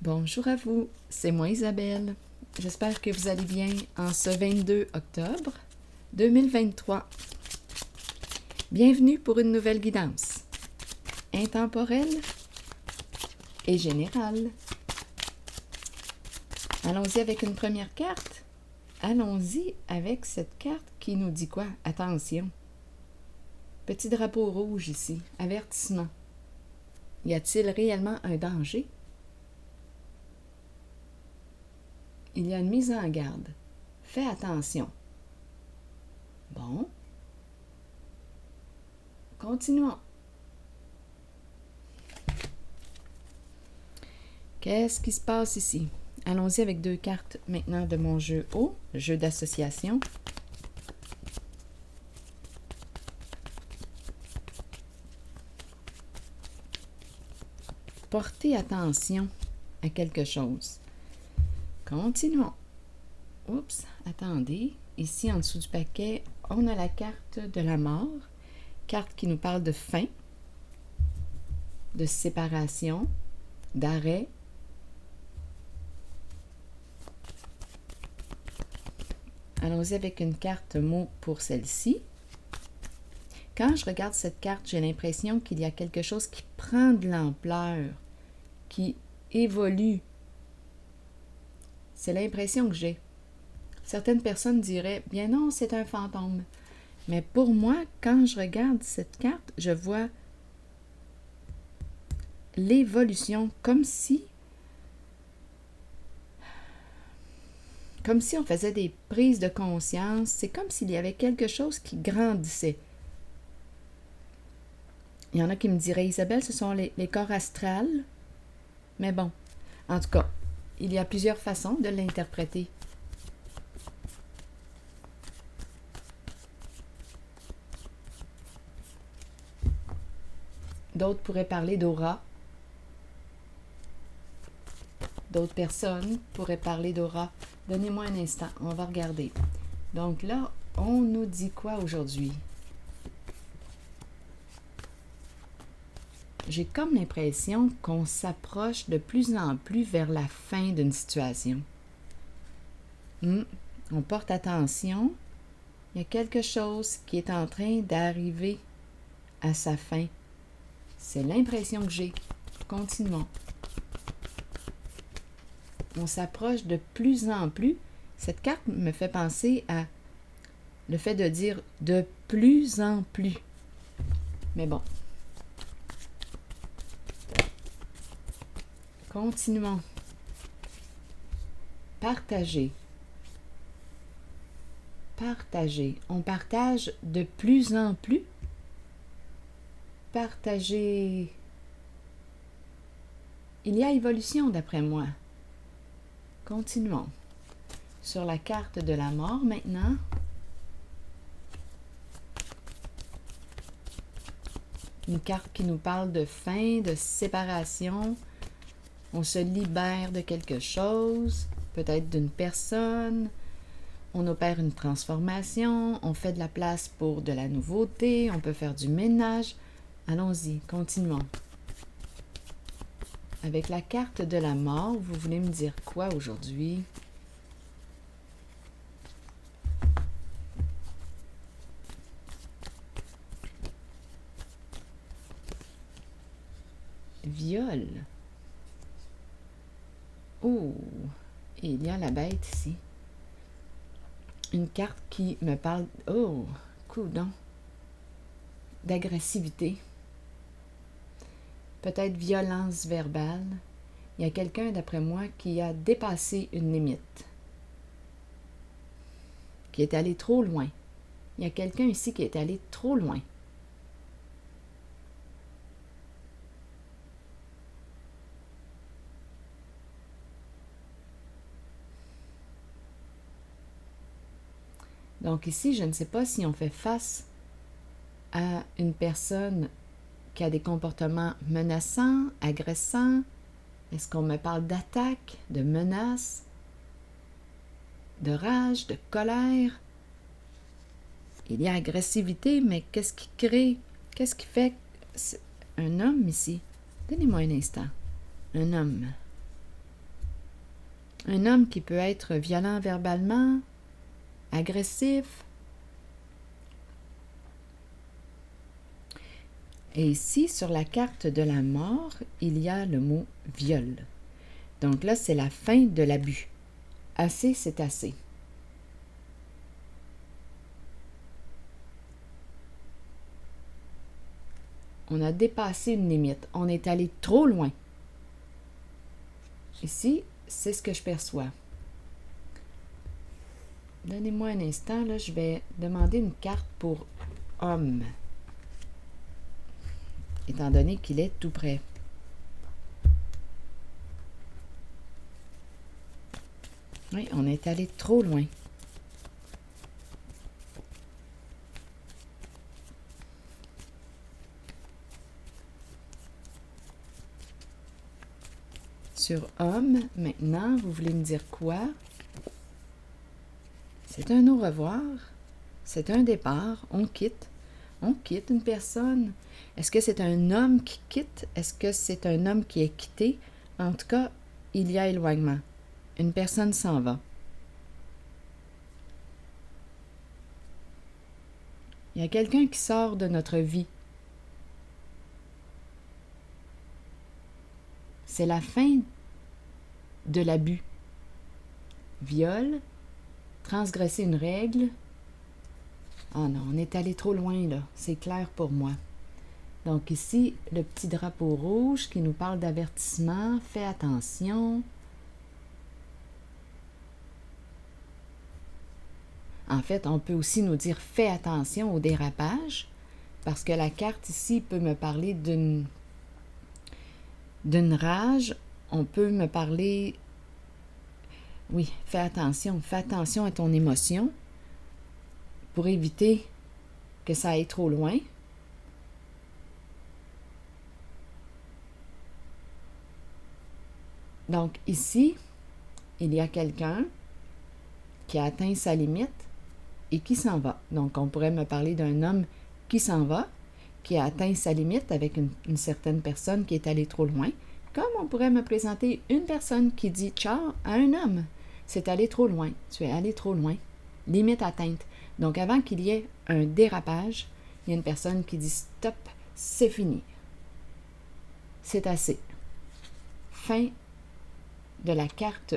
Bonjour à vous, c'est moi Isabelle. J'espère que vous allez bien en ce 22 octobre 2023. Bienvenue pour une nouvelle guidance, intemporelle et générale. Allons-y avec une première carte. Allons-y avec cette carte qui nous dit quoi? Attention. Petit drapeau rouge ici, avertissement. Y a-t-il réellement un danger? Il y a une mise en garde. Fais attention. Bon. Continuons. Qu'est-ce qui se passe ici? Allons-y avec deux cartes maintenant de mon jeu haut, jeu d'association. Portez attention à quelque chose. Continuons. Oups, attendez. Ici, en dessous du paquet, on a la carte de la mort. Carte qui nous parle de fin, de séparation, d'arrêt. Allons-y avec une carte mot pour celle-ci. Quand je regarde cette carte, j'ai l'impression qu'il y a quelque chose qui prend de l'ampleur, qui évolue. C'est l'impression que j'ai. Certaines personnes diraient, bien non, c'est un fantôme. Mais pour moi, quand je regarde cette carte, je vois l'évolution comme si on faisait des prises de conscience. C'est comme s'il y avait quelque chose qui grandissait. Il y en a qui me diraient, Isabelle, ce sont les corps astrales. Mais bon, en tout cas, il y a plusieurs façons de l'interpréter. D'autres pourraient parler d'aura. D'autres personnes pourraient parler d'aura. Donnez-moi un instant, on va regarder. Donc là, on nous dit quoi aujourd'hui? J'ai comme l'impression qu'on s'approche de plus en plus vers la fin d'une situation. On porte attention. Il y a quelque chose qui est en train d'arriver à sa fin. C'est l'impression que j'ai. Continuons. On s'approche de plus en plus. Cette carte me fait penser à le fait de dire de plus en plus. Mais bon. Continuons. Partager. Partager. On partage de plus en plus. Partager. Il y a évolution d'après moi. Continuons. Sur la carte de la mort maintenant. Une carte qui nous parle de fin, de séparation. On se libère de quelque chose, peut-être d'une personne. On opère une transformation. On fait de la place pour de la nouveauté. On peut faire du ménage. Allons-y, continuons. Avec la carte de la mort, vous voulez me dire quoi aujourd'hui? Viol. Oh, et il y a la bête ici. Une carte qui me parle, oh, coudonc, d'agressivité. Peut-être violence verbale. Il y a quelqu'un, d'après moi, qui a dépassé une limite. Qui est allé trop loin. Il y a quelqu'un ici qui est allé trop loin. Donc ici, je ne sais pas si on fait face à une personne qui a des comportements menaçants, agressants. Est-ce qu'on me parle d'attaque, de menace, de rage, de colère? Il y a agressivité, mais qu'est-ce qui crée? Qu'est-ce qui fait? Un homme ici. Donnez-moi un instant. Un homme. Un homme qui peut être violent verbalement, agressif. Et ici, sur la carte de la mort, il y a le mot viol. Donc là, c'est la fin de l'abus. Assez, c'est assez. On a dépassé une limite. On est allé trop loin. Ici, c'est ce que je perçois. Donnez-moi un instant, là, je vais demander une carte pour homme, étant donné qu'il est tout près. Oui, on est allé trop loin. Sur homme, maintenant, vous voulez me dire quoi? C'est un au revoir, c'est un départ, on quitte une personne. Est-ce que c'est un homme qui quitte? Est-ce que c'est un homme qui est quitté? En tout cas, il y a éloignement. Une personne s'en va. Il y a quelqu'un qui sort de notre vie. C'est la fin de l'abus. Viol, transgresser une règle. Ah non, on est allé trop loin là, c'est clair pour moi. Donc ici, le petit drapeau rouge qui nous parle d'avertissement, fais attention. En fait, on peut aussi nous dire fais attention au dérapage, parce que la carte ici peut me parler d'une rage, on peut me parler, oui, fais attention à ton émotion pour éviter que ça aille trop loin. Donc ici, il y a quelqu'un qui a atteint sa limite et qui s'en va. Donc on pourrait me parler d'un homme qui s'en va, qui a atteint sa limite avec une certaine personne qui est allée trop loin, comme on pourrait me présenter une personne qui dit « ciao » à un homme. C'est allé trop loin, tu es allé trop loin, limite atteinte. Donc avant qu'il y ait un dérapage, il y a une personne qui dit « stop, c'est fini, c'est assez ». Fin de la carte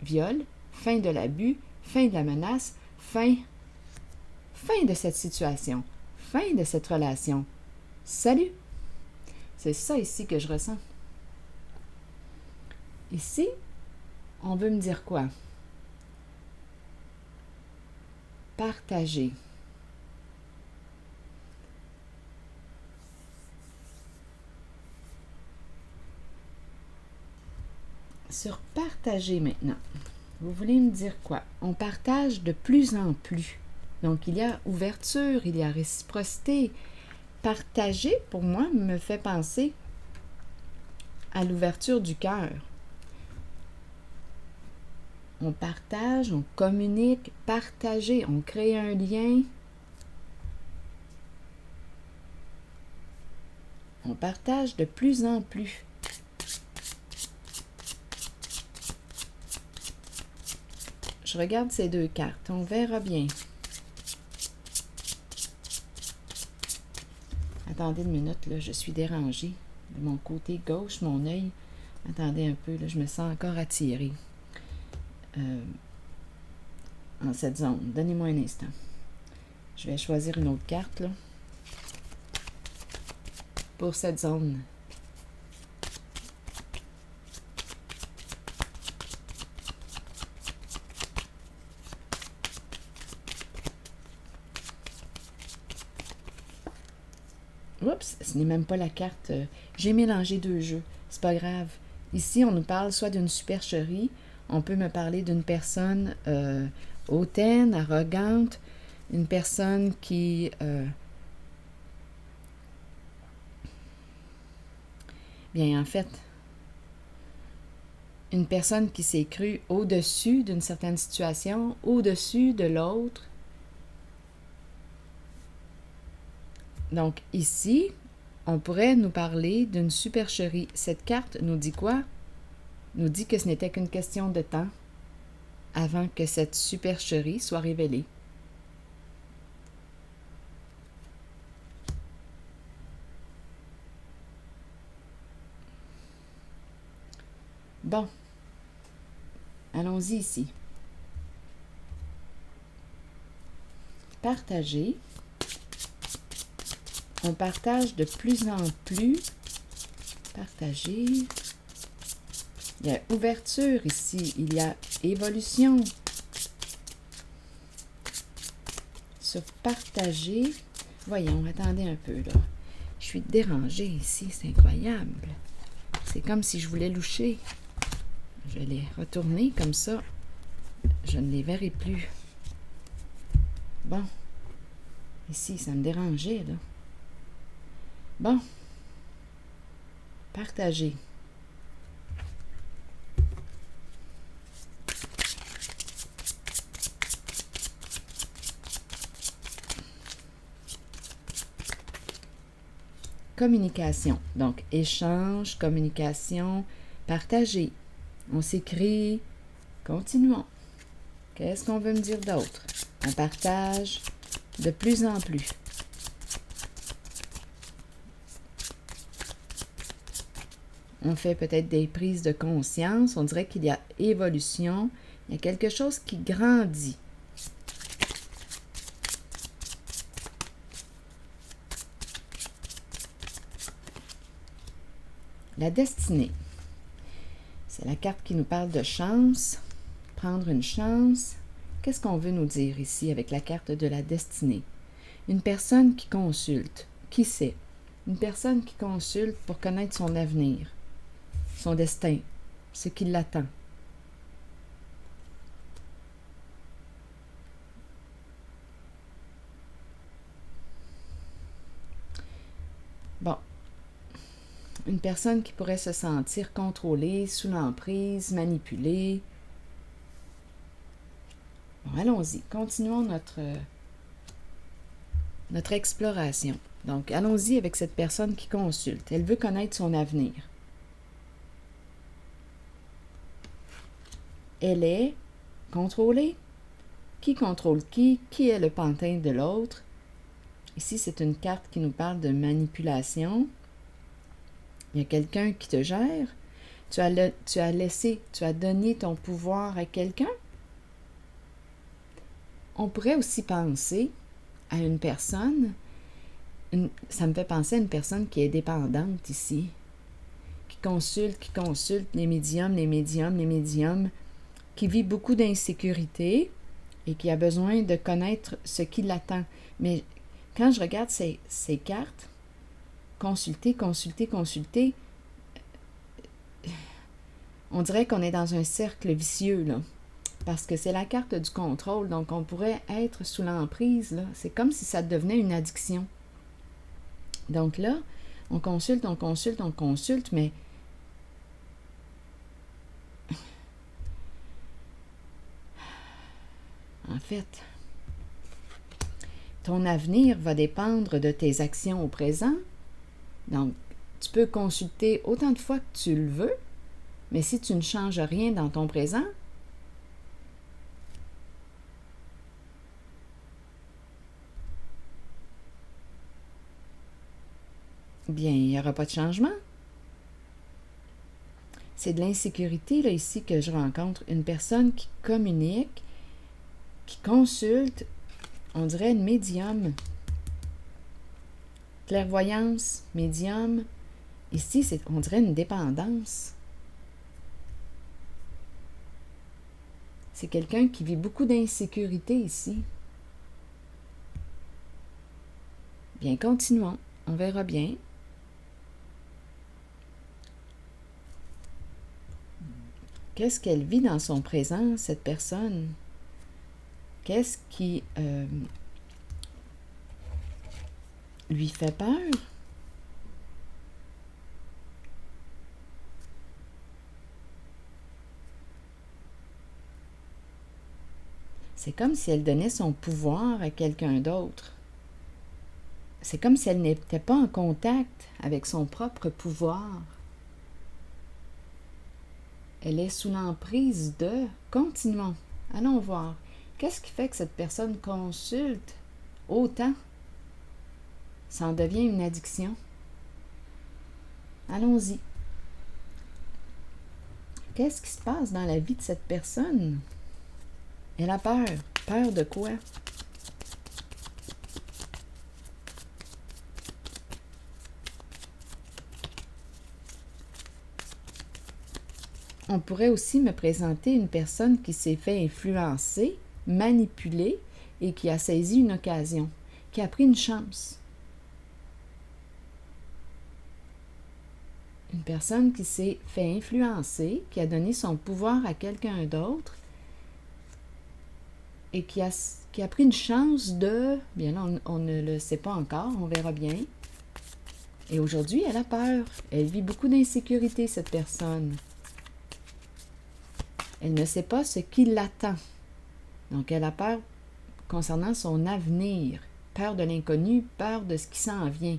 viol, fin de l'abus, fin de la menace, fin de cette situation, fin de cette relation. Salut! C'est ça ici que je ressens. Ici, on veut me dire quoi? Partager. Sur partager maintenant, vous voulez me dire quoi? On partage de plus en plus. Donc, il y a ouverture, il y a réciprocité. Partager, pour moi, me fait penser à l'ouverture du cœur. On partage, on communique, partager, on crée un lien. On partage de plus en plus. Je regarde ces deux cartes, on verra bien. Attendez une minute, là, je suis dérangée. De mon côté gauche, mon œil. Attendez un peu, là, je me sens encore attirée. En cette zone. Donnez-moi un instant. Je vais choisir une autre carte, là. Pour cette zone. Oups, ce n'est même pas la carte. J'ai mélangé deux jeux. C'est pas grave. Ici, on nous parle soit d'une supercherie, on peut me parler d'une personne hautaine, arrogante, une personne qui... bien, en fait, une personne qui s'est crue au-dessus d'une certaine situation, au-dessus de l'autre. Donc ici, on pourrait nous parler d'une supercherie. Cette carte nous dit quoi? Nous dit que ce n'était qu'une question de temps. avant que cette supercherie soit révélée. Bon, allons-y ici. Partager. On partage de plus en plus. Partager. Il y a ouverture ici. Il y a évolution. Sur partager. Voyons, attendez un peu là. Je suis dérangée ici, c'est incroyable. C'est comme si je voulais loucher. Je vais les retourner comme ça. Je ne les verrai plus. Bon. Ici, ça me dérangeait, là. Bon. Partager. Communication. Donc, échange, communication, partager. On s'écrit. Continuons. Qu'est-ce qu'on veut me dire d'autre? On partage de plus en plus. On fait peut-être des prises de conscience. On dirait qu'il y a évolution. Il y a quelque chose qui grandit. La destinée. C'est la carte qui nous parle de chance. Prendre une chance. Qu'est-ce qu'on veut nous dire ici avec la carte de la destinée? Une personne qui consulte. Qui sait? Une personne qui consulte pour connaître son avenir, son destin, ce qui l'attend. Bon. Une personne qui pourrait se sentir contrôlée, sous l'emprise, manipulée. Bon, allons-y. Continuons notre exploration. Donc, allons-y avec cette personne qui consulte. Elle veut connaître son avenir. Elle est contrôlée. Qui contrôle qui? Qui est le pantin de l'autre? Ici, c'est une carte qui nous parle de manipulation. Il y a quelqu'un qui te gère. Tu as donné ton pouvoir à quelqu'un. On pourrait aussi penser à une personne, ça me fait penser à une personne qui est dépendante ici, qui consulte les médiums, qui vit beaucoup d'insécurité et qui a besoin de connaître ce qui l'attend. Mais quand je regarde ces cartes, consulter, on dirait qu'on est dans un cercle vicieux, là. Parce que c'est la carte du contrôle, donc on pourrait être sous l'emprise, là. C'est comme si ça devenait une addiction. Donc là, on consulte, mais en fait, ton avenir va dépendre de tes actions au présent. Donc, tu peux consulter autant de fois que tu le veux, mais si tu ne changes rien dans ton présent, bien, il n'y aura pas de changement. C'est de l'insécurité, là, ici, que je rencontre. Une personne qui communique, qui consulte, on dirait une médium. Clairvoyance, médium. Ici, on dirait une dépendance. C'est quelqu'un qui vit beaucoup d'insécurité ici. Bien, continuons. On verra bien. Qu'est-ce qu'elle vit dans son présent, cette personne? Qu'est-ce qui lui fait peur? C'est comme si elle donnait son pouvoir à quelqu'un d'autre. C'est comme si elle n'était pas en contact avec son propre pouvoir. Elle est sous l'emprise de... Continuons. Allons voir. Qu'est-ce qui fait que cette personne consulte autant? Ça en devient une addiction. Allons-y. Qu'est-ce qui se passe dans la vie de cette personne? Elle a peur. Peur de quoi? On pourrait aussi me présenter une personne qui s'est fait influencer, manipuler et qui a saisi une occasion, qui a pris une chance. Une personne qui s'est fait influencer, qui a donné son pouvoir à quelqu'un d'autre et qui a pris une chance de... Bien là, on ne le sait pas encore, on verra bien. Et aujourd'hui, elle a peur. Elle vit beaucoup d'insécurité, cette personne. Elle ne sait pas ce qui l'attend. Donc, elle a peur concernant son avenir. Peur de l'inconnu, peur de ce qui s'en vient.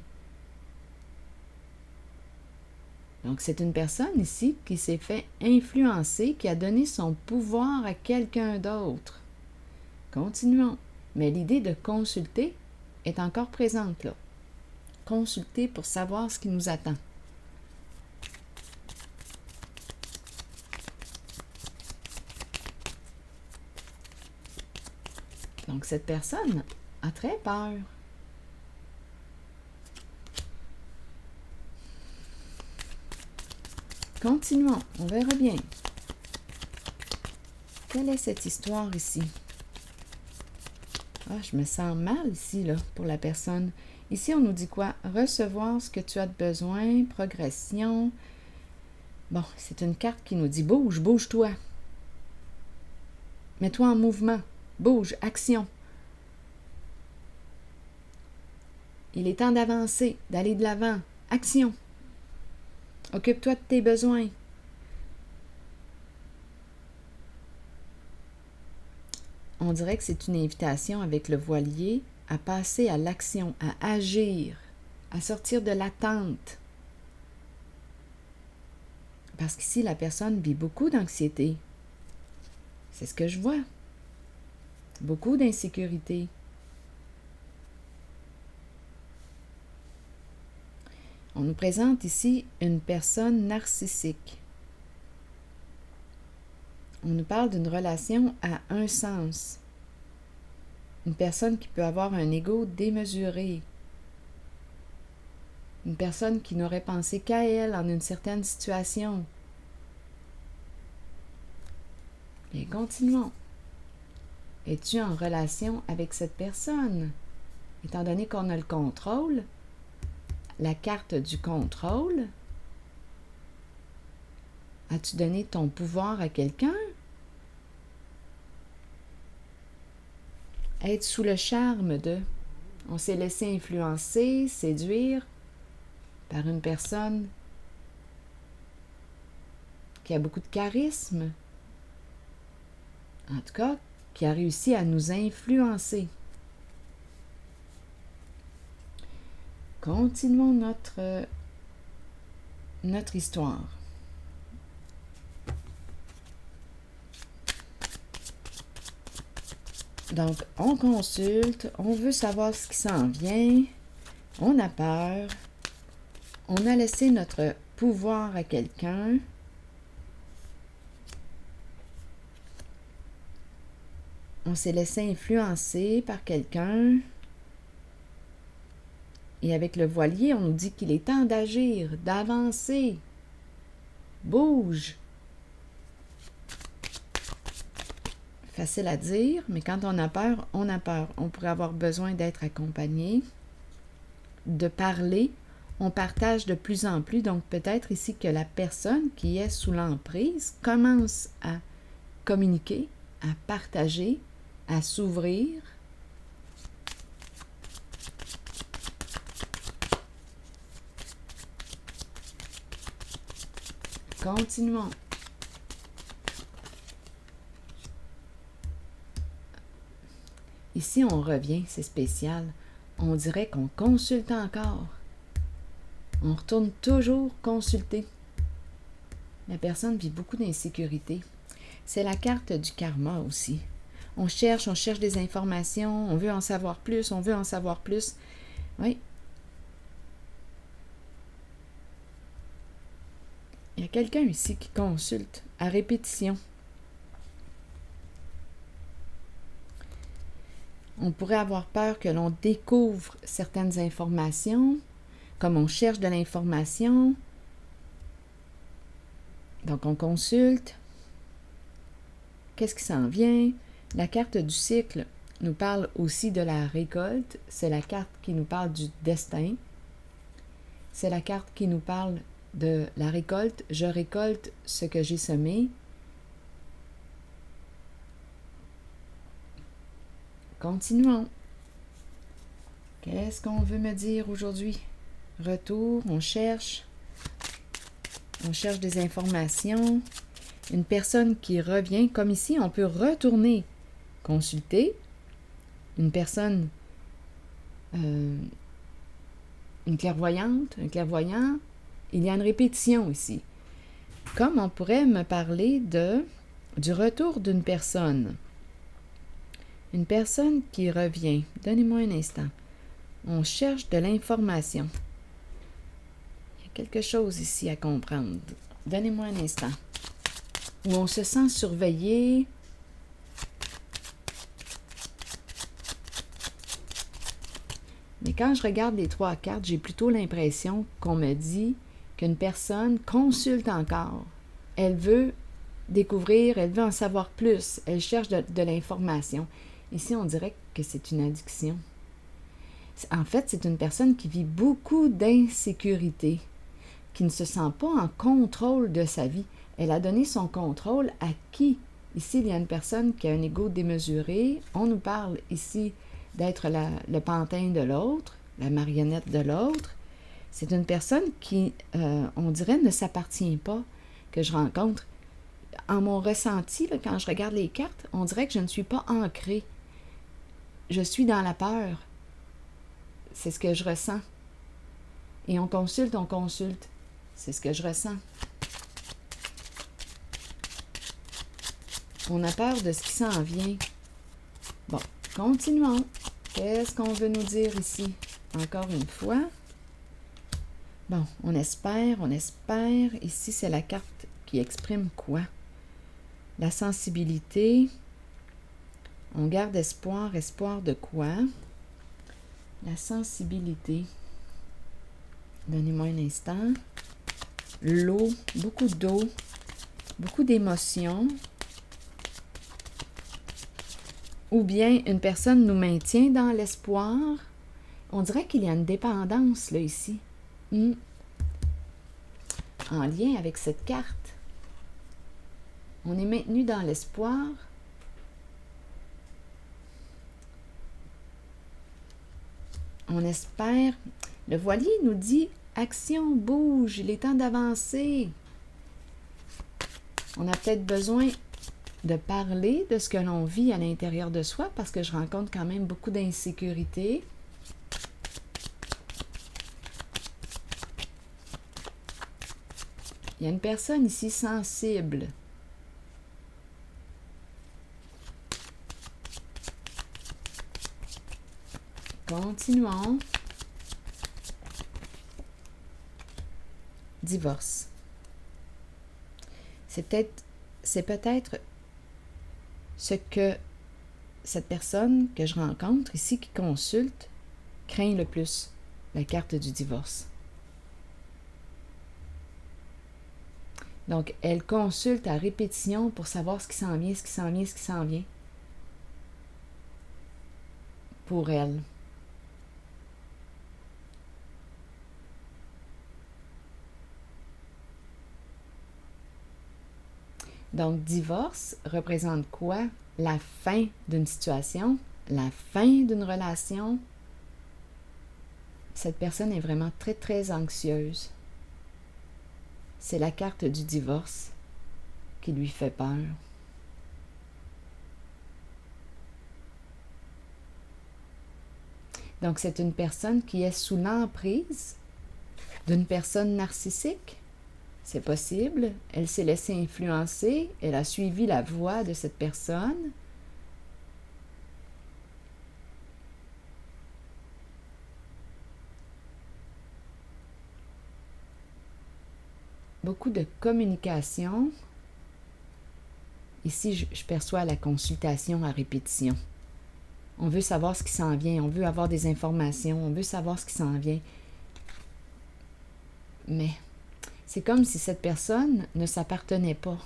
Donc, c'est une personne ici qui s'est fait influencer, qui a donné son pouvoir à quelqu'un d'autre. Continuons. Mais l'idée de consulter est encore présente là. Consulter pour savoir ce qui nous attend. Donc, cette personne a très peur. Continuons, on verra bien. Quelle est cette histoire ici? Ah, je me sens mal ici, là, pour la personne. Ici, on nous dit quoi? Recevoir ce que tu as de besoin, progression. Bon, c'est une carte qui nous dit bouge, bouge-toi. Mets-toi en mouvement. Bouge, action. Il est temps d'avancer, d'aller de l'avant. Action. Occupe-toi de tes besoins. On dirait que c'est une invitation avec le voilier à passer à l'action, à agir, à sortir de l'attente. Parce qu'ici, la personne vit beaucoup d'anxiété. C'est ce que je vois. Beaucoup d'insécurité. On nous présente ici une personne narcissique. On nous parle d'une relation à un sens. Une personne qui peut avoir un ego démesuré. Une personne qui n'aurait pensé qu'à elle en une certaine situation. Bien, continuons. Es-tu en relation avec cette personne? Étant donné qu'on a le contrôle, la carte du contrôle, as-tu donné ton pouvoir à quelqu'un? Être sous le charme de... On s'est laissé influencer, séduire par une personne qui a beaucoup de charisme. En tout cas, qui a réussi à nous influencer. Continuons notre histoire. Donc, on consulte, on veut savoir ce qui s'en vient, on a peur, on a laissé notre pouvoir à quelqu'un. On s'est laissé influencer par quelqu'un. Et avec le voilier, on nous dit qu'il est temps d'agir, d'avancer. Bouge. Facile à dire, mais quand on a peur, on a peur. On pourrait avoir besoin d'être accompagné, de parler. On partage de plus en plus, donc peut-être ici que la personne qui est sous l'emprise commence à communiquer, à partager, à s'ouvrir. Continuons. Ici, on revient, c'est spécial. On dirait qu'on consulte encore. On retourne toujours consulter. La personne vit beaucoup d'insécurité. C'est la carte du karma aussi. On cherche des informations, on veut en savoir plus, on veut en savoir plus. Oui. Il y a quelqu'un ici qui consulte à répétition. On pourrait avoir peur que l'on découvre certaines informations, comme on cherche de l'information. Donc, on consulte. Qu'est-ce qui s'en vient? La carte du cycle nous parle aussi de la récolte. C'est la carte qui nous parle du destin. C'est la carte qui nous parle de la récolte. Je récolte ce que j'ai semé. Continuons. Qu'est-ce qu'on veut me dire aujourd'hui? Retour, on cherche des informations. Une personne qui revient, comme ici, on peut retourner consulter. Une personne, une clairvoyante, un clairvoyant, il y a une répétition ici. Comme on pourrait me parler du retour d'une personne. Une personne qui revient. Donnez-moi un instant. On cherche de l'information. Il y a quelque chose ici à comprendre. Donnez-moi un instant. Où on se sent surveillé. Mais quand je regarde les 3 cartes, j'ai plutôt l'impression qu'on me dit qu'une personne consulte encore. Elle veut découvrir, elle veut en savoir plus, elle cherche de l'information. Ici, on dirait que c'est une addiction. En fait, c'est une personne qui vit beaucoup d'insécurité, qui ne se sent pas en contrôle de sa vie. Elle a donné son contrôle à qui? Ici, il y a une personne qui a un ego démesuré. On nous parle ici d'être le pantin de l'autre, la marionnette de l'autre. C'est une personne qui, on dirait, ne s'appartient pas, que je rencontre. En mon ressenti, là, quand je regarde les cartes, on dirait que je ne suis pas ancrée. Je suis dans la peur. C'est ce que je ressens. Et on consulte. C'est ce que je ressens. On a peur de ce qui s'en vient. Bon, continuons. Qu'est-ce qu'on veut nous dire ici? Encore une fois. Bon, on espère. Ici, c'est la carte qui exprime quoi? La sensibilité. On garde espoir. Espoir de quoi? La sensibilité. Donnez-moi un instant. L'eau, beaucoup d'eau, beaucoup d'émotions. Ou bien une personne nous maintient dans l'espoir. On dirait qu'il y a une dépendance là ici. En lien avec cette carte. On est maintenu dans l'espoir. On espère. Le voilier nous dit « Action, bouge, il est temps d'avancer ». On a peut-être besoin de parler de ce que l'on vit à l'intérieur de soi parce que je rencontre quand même beaucoup d'insécurité. Il y a une personne ici sensible. Continuons. Divorce. C'est peut-être ce que cette personne que je rencontre ici qui consulte craint le plus, la carte du divorce. Donc, elle consulte à répétition pour savoir ce qui s'en vient. Pour elle. Donc, divorce représente quoi? La fin d'une situation, la fin d'une relation. Cette personne est vraiment très, très anxieuse. C'est la carte du divorce qui lui fait peur. Donc, c'est une personne qui est sous l'emprise d'une personne narcissique. C'est possible. Elle s'est laissée influencer. Elle a suivi la voie de cette personne. Beaucoup de communication. Ici, je perçois la consultation à répétition. On veut savoir ce qui s'en vient. On veut avoir des informations. On veut savoir ce qui s'en vient. Mais c'est comme si cette personne ne s'appartenait pas.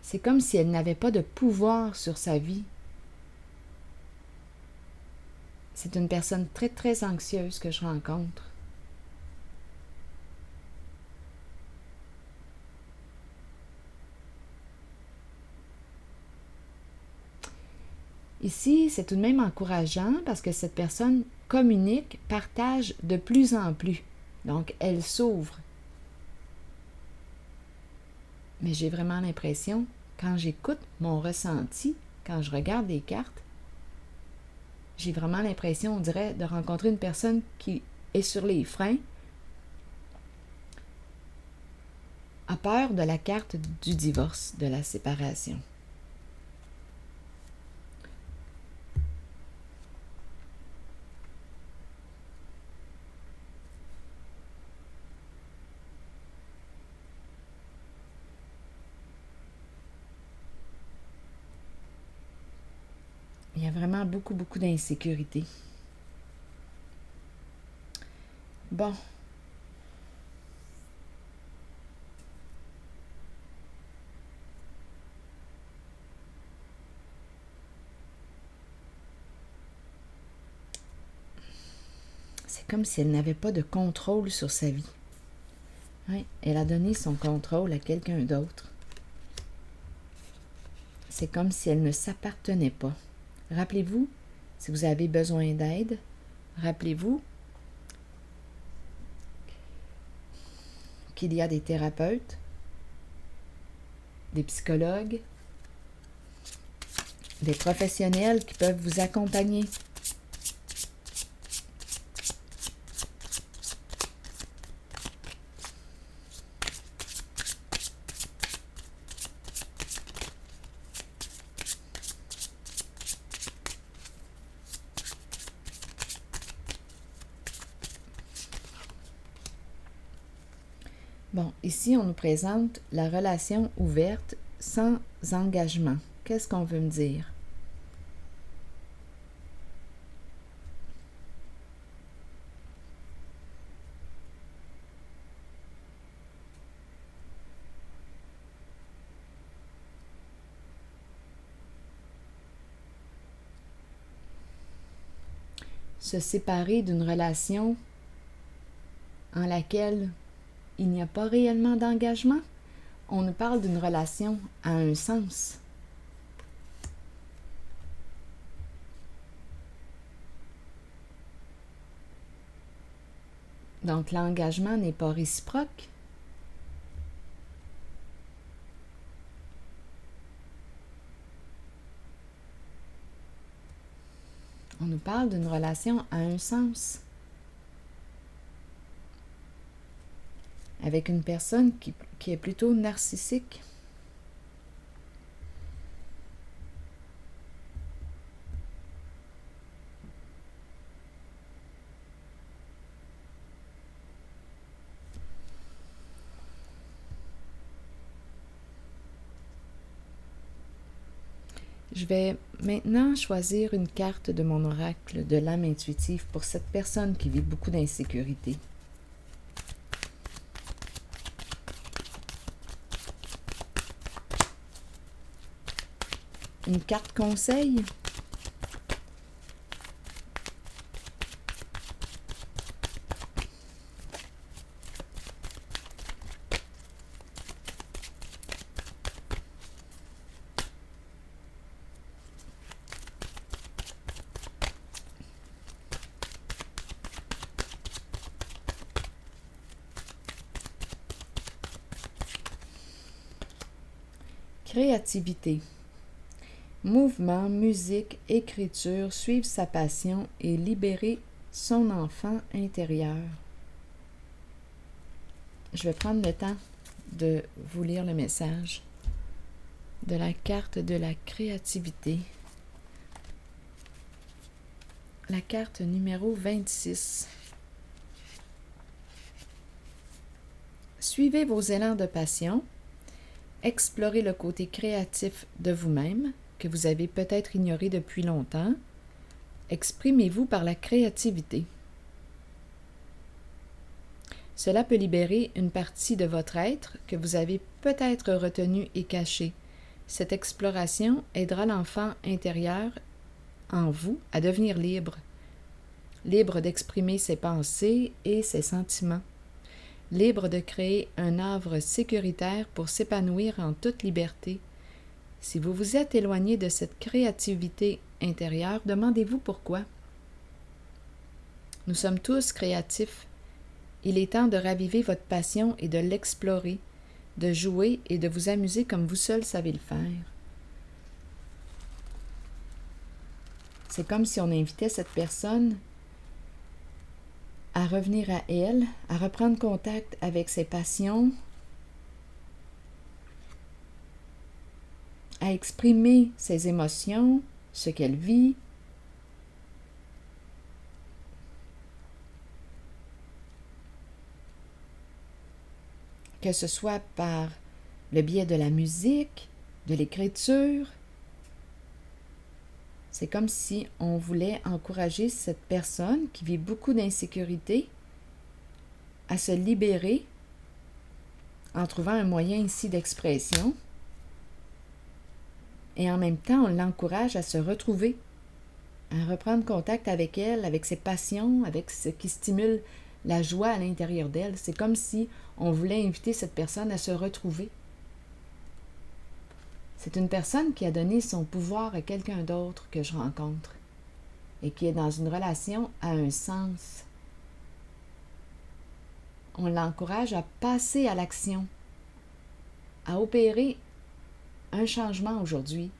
C'est comme si elle n'avait pas de pouvoir sur sa vie. C'est une personne très, très anxieuse que je rencontre. Ici, c'est tout de même encourageant parce que cette personne communique, partage de plus en plus. Donc, elle s'ouvre. Mais j'ai vraiment l'impression, quand j'écoute mon ressenti, quand je regarde les cartes, j'ai vraiment l'impression, on dirait, de rencontrer une personne qui est sur les freins, a peur de la carte du divorce, de la séparation. Il y a vraiment beaucoup, beaucoup d'insécurité. Bon. C'est comme si elle n'avait pas de contrôle sur sa vie. Oui, elle a donné son contrôle à quelqu'un d'autre. C'est comme si elle ne s'appartenait pas. Rappelez-vous, si vous avez besoin d'aide, rappelez-vous qu'il y a des thérapeutes, des psychologues, des professionnels qui peuvent vous accompagner. Bon, ici, on nous présente la relation ouverte sans engagement. Qu'est-ce qu'on veut me dire? Se séparer d'une relation en laquelle il n'y a pas réellement d'engagement. On nous parle d'une relation à un sens. Donc l'engagement n'est pas réciproque. On nous parle d'une relation à un sens. Avec une personne qui est plutôt narcissique. Je vais maintenant choisir une carte de mon oracle de l'âme intuitive pour cette personne qui vit beaucoup d'insécurité. Une carte conseil. Créativité. Mouvement, musique, écriture, suivre sa passion et libérer son enfant intérieur. je vais prendre le temps de vous lire le message de la carte de la créativité. La carte numéro 26. Suivez vos élans de passion. Explorez le côté créatif de vous-même que vous avez peut-être ignoré depuis longtemps. Exprimez-vous par la créativité. Cela peut libérer une partie de votre être que vous avez peut-être retenue et cachée. Cette exploration aidera l'enfant intérieur en vous à devenir libre. Libre d'exprimer ses pensées et ses sentiments. Libre de créer un havre sécuritaire pour s'épanouir en toute liberté. Si vous vous êtes éloigné de cette créativité intérieure, demandez-vous pourquoi. Nous sommes tous créatifs. Il est temps de raviver votre passion et de l'explorer, de jouer et de vous amuser comme vous seul savez le faire. C'est comme si on invitait cette personne à revenir à elle, à reprendre contact avec ses passions, à exprimer ses émotions, ce qu'elle vit. Que ce soit par le biais de la musique, de l'écriture. C'est comme si on voulait encourager cette personne qui vit beaucoup d'insécurité à se libérer en trouvant un moyen ici d'expression. Et en même temps, on l'encourage à se retrouver, à reprendre contact avec elle, avec ses passions, avec ce qui stimule la joie à l'intérieur d'elle. C'est comme si on voulait inviter cette personne à se retrouver. C'est une personne qui a donné son pouvoir à quelqu'un d'autre que je rencontre et qui est dans une relation à un sens. On l'encourage à passer à l'action, à opérer un changement aujourd'hui,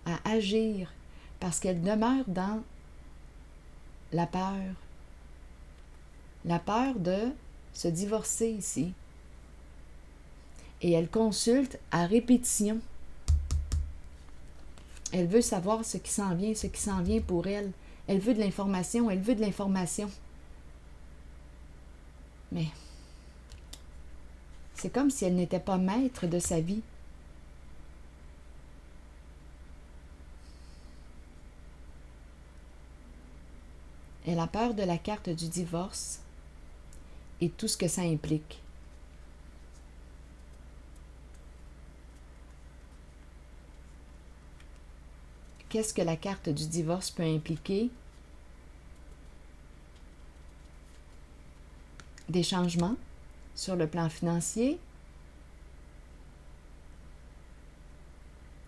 à agir, parce qu'elle demeure dans la peur. La peur de se divorcer ici. Et elle consulte à répétition. Elle veut savoir ce qui s'en vient pour elle. Elle veut de l'information, elle veut de l'information. Mais c'est comme si elle n'était pas maître de sa vie. Elle a peur de la carte du divorce et tout ce que ça implique. Qu'est-ce que la carte du divorce peut impliquer? Des changements sur le plan financier.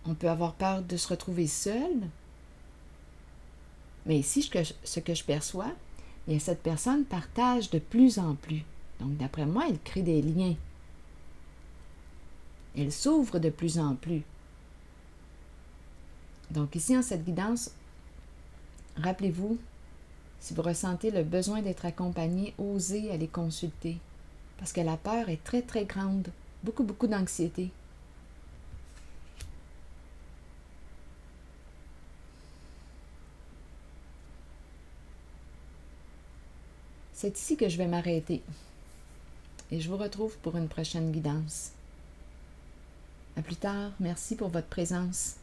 On peut avoir peur de se retrouver seul. Mais ici, ce que je perçois, et cette personne partage de plus en plus. Donc, d'après moi, elle crée des liens. Elle s'ouvre de plus en plus. Donc, ici, en cette guidance, rappelez-vous, si vous ressentez le besoin d'être accompagné, osez aller consulter. Parce que la peur est très, très grande. Beaucoup, beaucoup d'anxiété. C'est ici que je vais m'arrêter. Et je vous retrouve pour une prochaine guidance. À plus tard. Merci pour votre présence.